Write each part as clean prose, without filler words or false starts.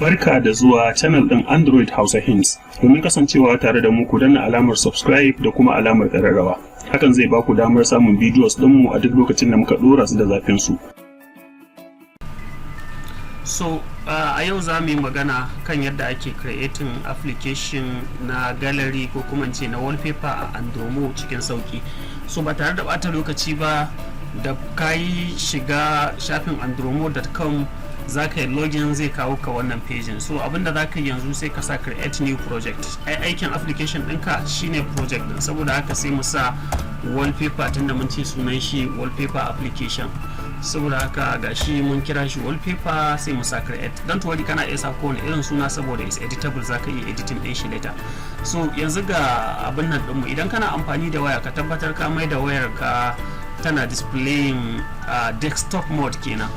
Barka da zuwa channel ɗin Android Hausa Hints. Domin kasancewa tare da mu ku danna alamar subscribe da kuma alamar ƙararrawa. Hakan zai ba ku damar samun videos ɗinmu a duk lokacin da muka ɗora su da zafin su. A yau za mu yi magana kan yadda ake creating application na gallery ko kuma ce na wallpaper a Andromo cikin sauki. So ba tare da ɓata lokaci ba, da ka yi shiga shafin andromo.com za ka yi login, zai kawo ka wannan pejin. So abinda za ka yi yanzu sai ka sa create new project. Aikin application ɗinka shine project ɗin, saboda haka sai mu sa wallpaper tunda mun ce sunan shi wallpaper application. Saboda haka gashi mun kira shi wallpaper, sai mu sa create. Don't worry, kana iya sa kowane irin suna saboda is editable, za ka iya editing ɗin shi later. So yanzu ga abin nan ɗinmu, idan kana amfani da waya ka tabbatar ka mai da wayar ka tana displaying desktop mode kenan.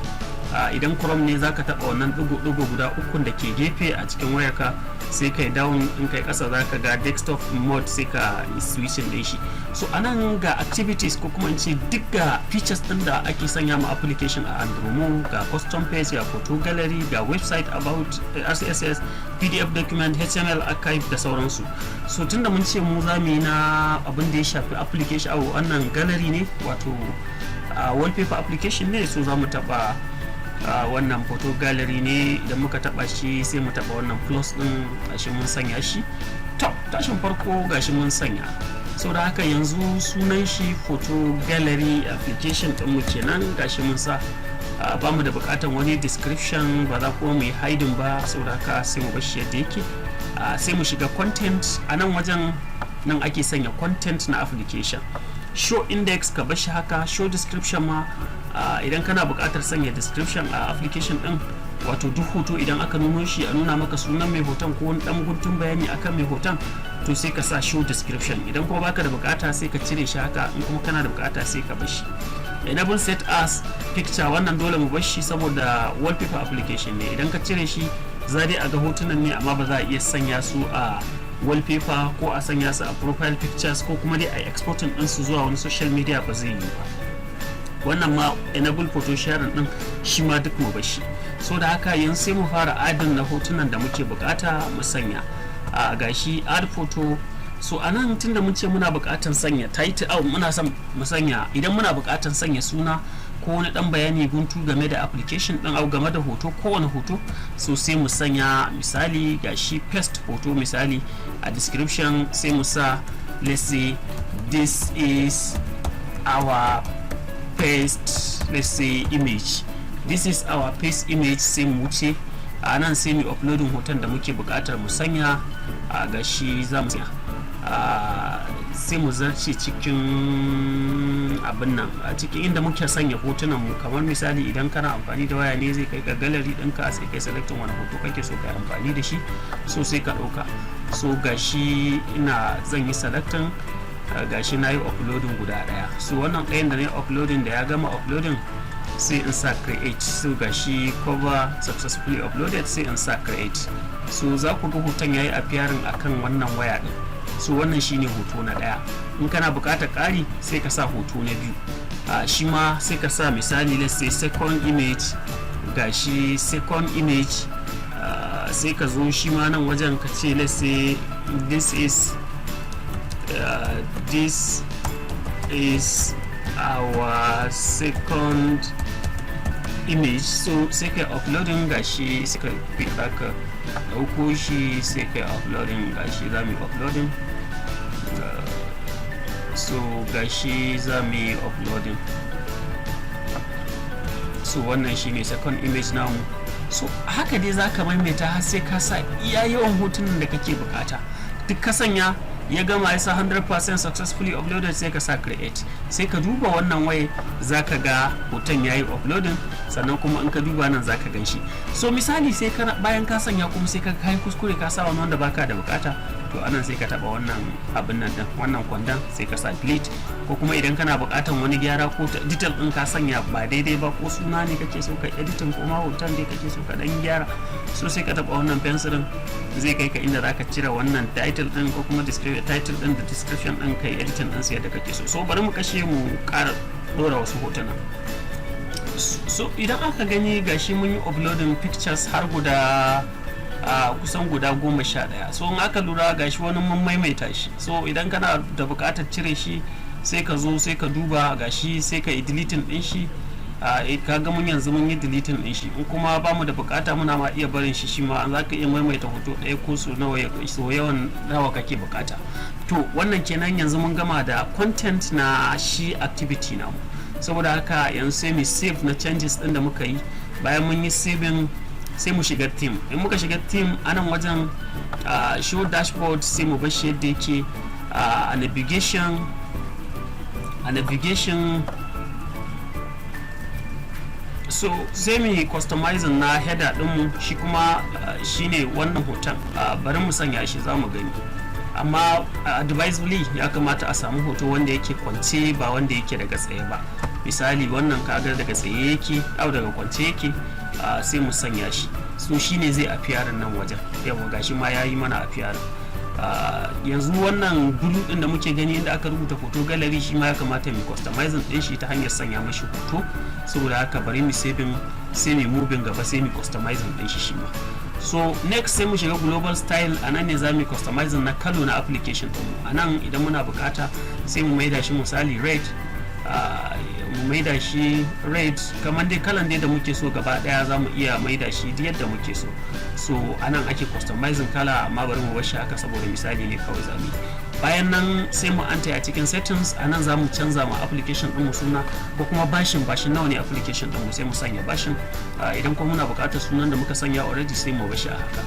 Idan Chrome ne zaka taba wannan dugu guda ukun da ke gefe a cikin wayarka, sai kai down in kai kasa zaka ga desktop mode, sai ka switching din shi. So anan ga activities ko kuma in ce duk ga features din da ake sanya ma application a Andromo, ga custom page, ga photo gallery, ga website about RCSS, PDF document, HTML archive da sauransu. So tunda mun ce mu zamu yi na abin da ya shafi application a wannan gallery ne, wato wallpaper application ne, so zamu taba wannan photo gallery ne. Idan muka taba shi sai mu taba wannan plus din, gashi mun sanya shi. To tashin farko gashi mun sanya, saboda haka yanzu sunan shi photo gallery application din mu kenan, gashi mun sa. Ba mu da bukatan wani description, ba za kuma mu yi hiding ba, saboda haka sai mu bar shi yadda yake. Sai mu shiga content. A nan wajen nan ake sanya content na application. Show index ka bar shi haka, show description ma idan kana buƙatar sanya description a application ɗin, wato duk hoto idan aka nuno shi a nuna maka sunan mai hoton ko wani ɗan guntun bayani akan mai hoton, to sai ka sa show description. Idan kuma baka da buƙata sai ka cire shi haka, in kuma kana da buƙata sai ka bar shi. Enable set as picture, wannan dole mu bar shi saboda wallpaper application ne. Idan ka cire shi za dai a ga hotunan ne, amma ba za a iya sanya su a wallpaper ko a sanya su a profile pictures ko kuma dai a exporting din su zuwa wani social media, ba zai yi ba. Wannan ma enable photo sharing din shi ma duk mu bashi. So da haka yanzu sai mu fara adin na hotunan da muke bukata mu sanya. Gashi add photo. So anan tunda mun ce muna bukatan sanya title, muna son mu sanya, idan muna bukatan sanya suna ko wani dan bayani guntu game da application din au game da hoto, kowane hoto, so sai mu sanya misali gashi paste photo. Misali a description sai mu sa, let's say this is our paste, let's say image, this is our paste image. Sai mu wuce a nan sai mu uploading hoton da muke bukatar mu sanya. Gashi za mu sanya, sai mu zarce cikin abin nan, a cikin inda muke sanya hotunan mu. Kamar misali idan kana amfani da waya ne, zai kai ka gallery ɗinka, sai kai selecting wani hoto kake so ka amfani da shi, so sai ka ɗauka. So gashi zan yi selecting, gashi na yi uploading guda ɗaya. So wannan ɗayan da na yi uploading, da ya gama uploading sai in sa create. So gashi cover successfully uploaded, sai in sa create. So za ku ga hoton yayi appearing akan wannan waya din. So wannan shine hoto na ɗaya. In kana buƙatar ƙari sai ka sa hoto na biyu. Shi ma sai ka sa misali, let's say second image. Gashi second image, sai ka zo shi ma nan wajen ka ce, let's say this is our second image. So sai kai uploading, gashi sai ka ɗauko shi, sai kai uploading. Gashi za mu yi uploading. So gashi za mu yi uploading. So wannan shine second image namu. So haka dai za ka maimaita har sai ka sa iya yawan hotunan da kake bukata. Duk ka sanya ya gama, ya sa 100% successfully uploaded, sai ka sa create. Sai ka duba wannan waye, za ka ga hoton yayi uploading, sannan kuma in ka duba nan za ka gan shi. So misali sai bayan ka sanya kuma sai ka kai kuskure ka sa wani wanda baka da bukata, to anan sai ka taba wannan abin nan din, wannan kwandon, sai ka sa delete. Ko kuma idan kana bukatan wani gyara ko detail din ka sanya ba daidai ba, ko suna ne kake so ka editing, ko ma hoton dai kake so ka dan gyara, so sai ka taba wannan pencilin, zai kai ka inda zaka cire wannan title din ko kuma title din da description din, kai editing din sai da kake so. So bari mu kashe mu ƙara dora wasu hotuna. So idan aka gani gashi mun yi uploading pictures har guda kusan guda 11. So in aka lura gashi wani mun maimaita shi, so idan kana da buƙatar cire shi sai ka zo sai ka duba gashi sai ka yi deleting din shi. Ka ga mun yanzu mun yi deleting din shi, in kuma ba mu da bukata muna ma iya barin shi ma an zaka iya maimaita hoto ɗaya ko so yawan nawa kake bukata. To wannan kenan yanzu mun gama da content na shi activity namu, saboda haka yanzu sai mu save na changes din da muka yi. Bayan mun yi saving sai mu shiga theme. In muka shiga theme anan wajen show dashboard sai mu bar shi yadda yake. A navigation so sai mu customizing na header dinmu, shi kuma shine wannan hoton. Bari mu sanya shi za mu gani, amma advisably ya kamata a samu hoto wanda yake kwance ba wanda yake daga tsaye ba. Misali wannan kaga daga tsaye yake au daga kwance yake, sai mu sanya shi, so shine zai appear nan wajen. Yawa gashi ma yayi mana appear. Yanzu wannan blue din da muke gani inda aka rubuta photo gallery, shi ma ya kamata mu customizing din shi ta hanyar sanya mashi hoto. Saboda haka bari mu saving sai mu moving gaba sai mu customizing din shi ma. So next sai mu shiga global style. Anan ne za mu customizing na kalo na application din mu. Anan idan muna bukata sai mu maida shi misali red, mu maida shi red kamar dai kalan dai da muke so gaba daya za mu iya maida shi yadda muke so. So anan ake customizing kala, amma bari mu bar shi haka saboda misali ne kawai zamu. Bayan nan sai mu anta a cikin settings. Anan za mu canza ma application din mu suna ko kuma bashin nawa ne application din mu, sai mu sanya bashin. Idan kuma muna bukatar sunan da muka sanya already sai mu bar shi a haka.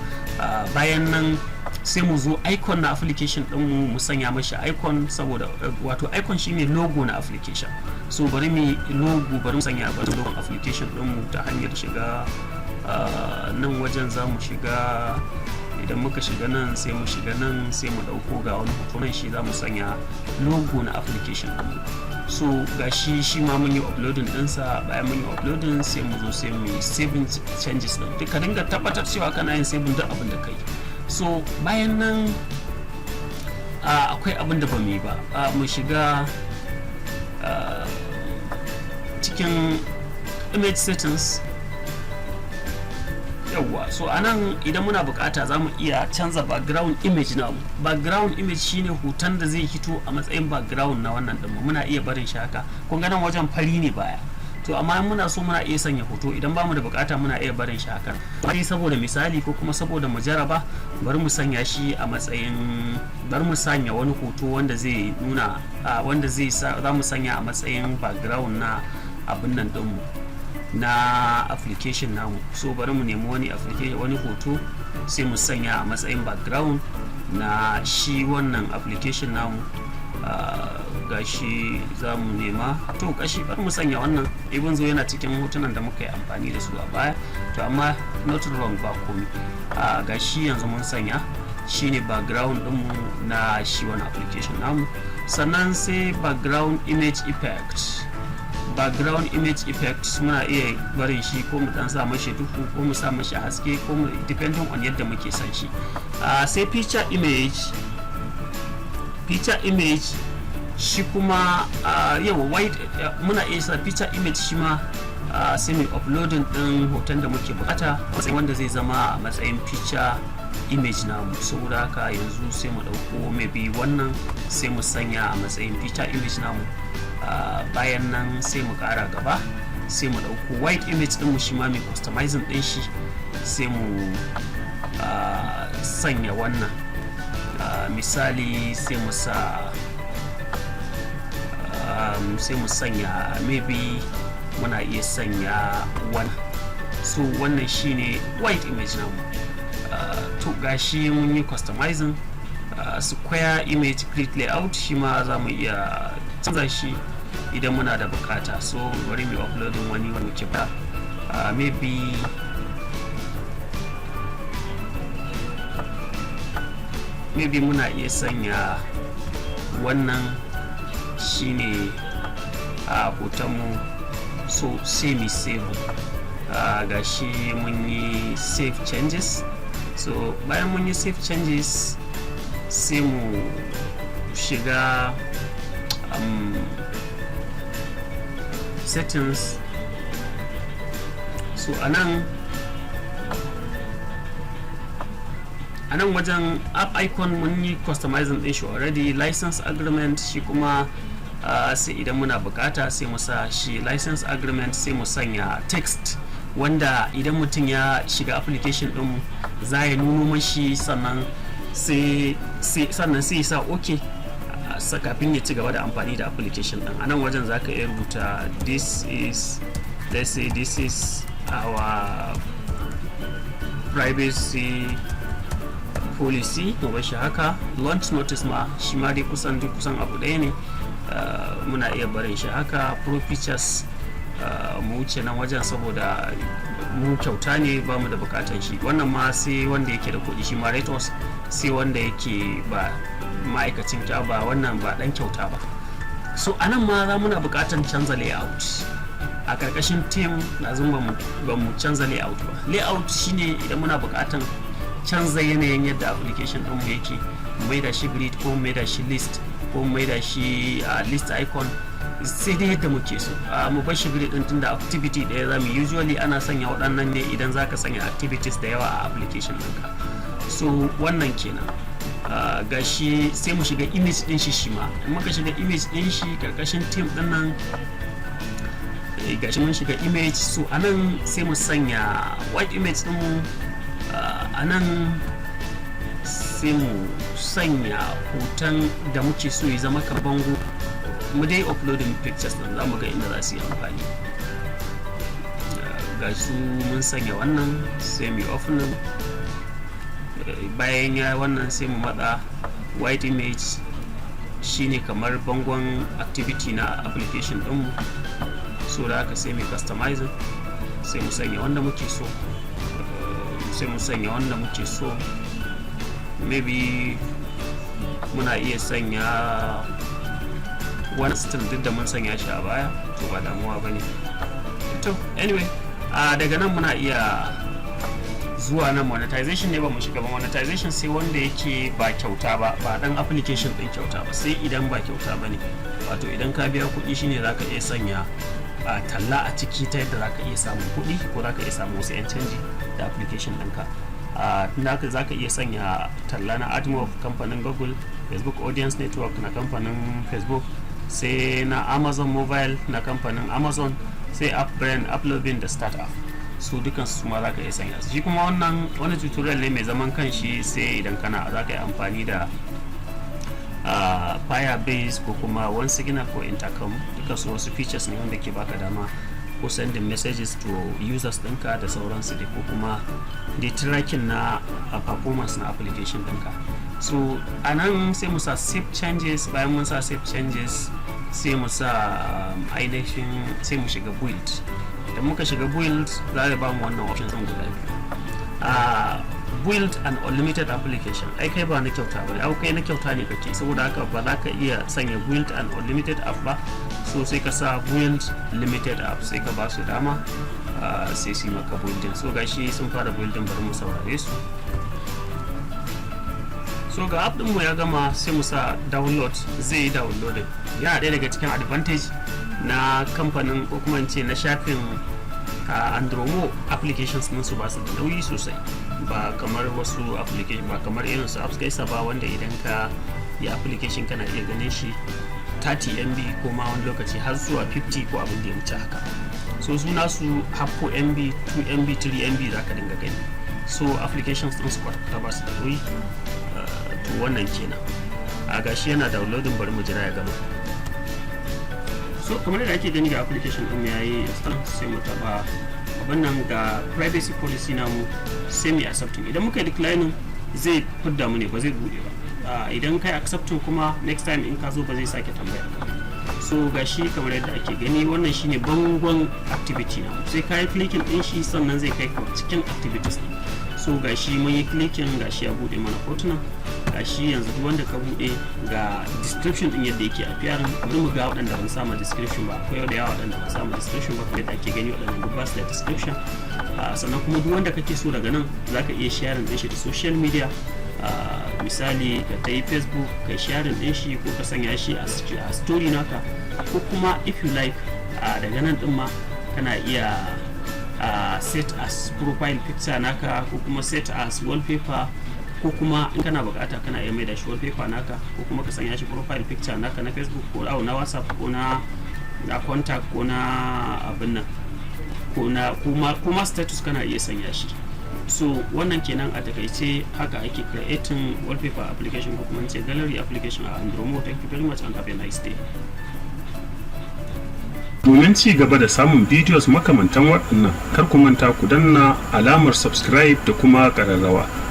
Bayan nan sai mu zo icon na application din mu sanya mashi icon, saboda wato icon shine logo na application. So bari mu logo, bari mu sanya logo application din mu ta hanyar shiga nan wajen. za mu shiga, idan muka shiga nan sai mu shiga nan sai mu dauko ga wani hoto nan, shi za mu sanya logo na application din mu. So gashi shi ma mun yi uploading dinsa. Bayan mun yi uploading sai mu zo sai mu yi saving changes din. Duka dinga tabbatar cewa kana yin saving duk abin da kai. So bayan nan akwai abin da ba mu yi ba. Mu shiga cikin image settings. Yawwa, so anan idan muna bukata za mu iya canza background image na mu. Background image shine hoton da zai hito a matsayin background na wannan din. Muna iya barin shi haka. Kun ga nan wajen fari ne baya. To amma muna so muna iya sanya hoto, idan ba mu da bukata muna iya barin shi haka. Bari saboda misali ko kuma saboda mu jaraba, bari mu sanya shi a matsayin, bari mu sanya wani hoto wanda zai nuna wanda za mu sanya a matsayin background na abin nan din mu, na application namu. So bari mu nemi wani application, wani hoto sai mu sanya a matsayin background na shi wannan application namu. Gashi za mu nema, to gashi bari mu sanya wannan. Ibn zo yana cikin hotunan da muka yi amfani da su a baya, to amma not wrong ba komi. Gashi yanzu mun sanya shine background ɗinmu na shi wani application namu. Sannan sai background image effect. Background image effect muna iya barin shi ko mu dan sa mashi duhu ko mu sa mashi haske ko mu depending on yadda muke son shi. Sai picture image shi kuma yawa white, muna iya sa picture image shi ma sai mu uploading din hoton da muke bukata sai wanda zai zama a matsayin picture image namu. Saboda haka yanzu sai mu dauko maybe wannan sai mu sanya a matsayin picture image namu. Bayan nan sai mu kara gaba sai mu dauko white image din mu shi ma mai customizing din shi sai mu sanya wannan. Misali sai mu sanya maybe muna iya sanya wannan. So wannan shine white image namu. To gashi mun yi customizing. Square image grid layout shi ma za mu iya canza shi idan muna da bukata. So bari mu uploading wani muke ba, maybe muna iya sanya wannan shine hotonmu. So sai mu save. Gashi mun yi save changes. So bayan mun yi save changes sai mu shiga settings. So anan a nan wajen app icon mun yi customizing din shi already. License agreement shi kuma sai idan muna bukata sai mu sa shi license agreement, sai mu sanya text wanda idan mutum ya shiga application din za ya nuno mashi, sannan sai sa okay kafin ya ci gaba da amfani da application din. A nan wajen za ka iya rubuta this is our privacy policy, mu bar shi haka. Launch notice ma shi ma dai kusan abu ɗaya ne, muna iya barin shi haka. Pro features mu wuce nan wajen saboda mu kyauta ne, ba mu da bukatan shi. Wannan ma sai wanda yake da kuɗi, shi ma ratos sai wanda yake ba ma'aikacin ba wannan ba dan kyauta ba. So anan ma za muna bukatan canza layout. A karkashin team lazim ba mu canza layout ba. Layout shine idan muna bukatan canza yanayin yadda application din mu yake, mu maida shi grid ko mu maida shi list ko mu maida shi list icon, sai dai yadda muke so. Mu bar shi grid din tunda activity daya zamu usually ana sanya waɗannan ne idan zaka sanya activities da yawa a application ɗinka. So wannan kenan. Gashi sai mu shiga image din shi ma. In muka shiga image din shi karkashin team din nan, gashi mun shiga image. So anan sai mu sanya white image din mu. Anan sai mu sanya hoton da muke so ya zama kan bango. Mu dai uploading pictures nan za mu ga inda za su yi amfani. Gashi mun sanya wannan, sai mu off nan. Bayan ya wannan sai mu matsa white image, shine kamar bangon activity na application din mu. So da haka sai mu customize, sai mu sanya wanda muke so, maybe muna iya sanya wani still duk da mun sanya shi a baya, to ba damuwa bane. To anyway, daga nan muna iya zuwa nan monetization ne, ba mu shiga ba monetization sai wanda yake ba kyauta ba dan application din kyauta ba, sai idan ba kyauta bane. Wato idan ka biya kuɗi shine zaka iya sanya talla a ciki ta yadda zaka iya samun kuɗi ko zaka iya samun wasu 'yan canji da application ɗinka. Naka zaka iya sanya talla na Andromo kamfanin Google, Facebook Audience Network na kamfanin Facebook, sai na Amazon Mobile na kamfanin Amazon, sai App Brand, Uploading da Startup. Su dukan su ma zaka iya sanya su. Shi kuma wani tutorial ne mai zaman kanshi, sai idan zaka yi amfani da Firebase ko kuma One Signal ko Intercom, duka su wasu features ne wanda ke baka dama ko sending messages to users ɗinka da sauransu dai, ko kuma da tracking na performance na application ɗinka. So a nan sai mu sa save changes. Bayan mun sa save changes sai mu sa ainihin sai mu shiga build. Da muka shiga build za a ba mu wannan options ɗin guda biyu. Build an unlimited application. Ai kai ba na kyauta ba, ai kai na kyauta ne kake, saboda haka ba za ka iya sanya build an unlimited app ba. So sai ka sa build limited app, sai ka ba su dama sai su maka building. So gashi sun fara building, bari mu saurare su. So ga app din mu ya gama, sai mu sa download, zai yi downloading. Yana ɗaya daga cikin advantage na kamfanin ko kuma ce na shafin Andromo, applications din su ba su da nauyi sosai, ba kamar wasu application, ba kamar irin su apps gaisa ba wanda idan ka yi application kana iya ganin shi 30 MB ko ma wani lokaci har zuwa 50 ko abin da ya wuce haka. So suna su happo MB, 2 MB, 3 MB za ka dinga gani. So applications din su ta ba su da nauyi. To wannan kenan. Gashi yana downloading, bari mu jira ya gama. So kamar da ake gani ga application din yayi install, sai mu taba wannan ga privacy policy namu, sai mu accepting. Idan muka decline zai fidda mu ne, ba zai bude ba. Idan kai accepting kuma next time in ka zo ba zai sake tambaya ka. So gashi kamar yadda ake gani, wannan shine bangon activity namu. Sai kai clicking din shi sannan zai kai ka cikin activities din. So gashi mun yi clicking, gashi ya bude mana hotuna. Gashi yanzu duk wanda ka bude ga description din yadda yake appearing. Bari mu ga waɗanda ban samu description ba. Akwai da yawa waɗanda ban samu description ba, kuma yadda ake gani waɗanda duk ba su da description. Sannan kuma duk wanda kake so daga nan zaka iya sharing din shi da social media. Misali ka kai Facebook ka sharing din shi, ko ka sanya shi a story naka, ko kuma if you like daga nan din ma kana iya set as profile picture naka, ko kuma set as wallpaper, ko kuma in kana bukata kana iya maida shi wallpaper naka, ko kuma ka sanya shi profile picture naka na Facebook ko na WhatsApp ko na contact ko na abin nan ko na kuma status kana iya sanya shi. So wannan kenan a takaice haka ake creating wallpaper application ko kuma ce gallery application a Andromo. Thank you very much and have a nice day. Domin ci gaba da samun videos makamantan waɗannan, kar ku manta ku danna alamar subscribe da kuma ƙararrawa.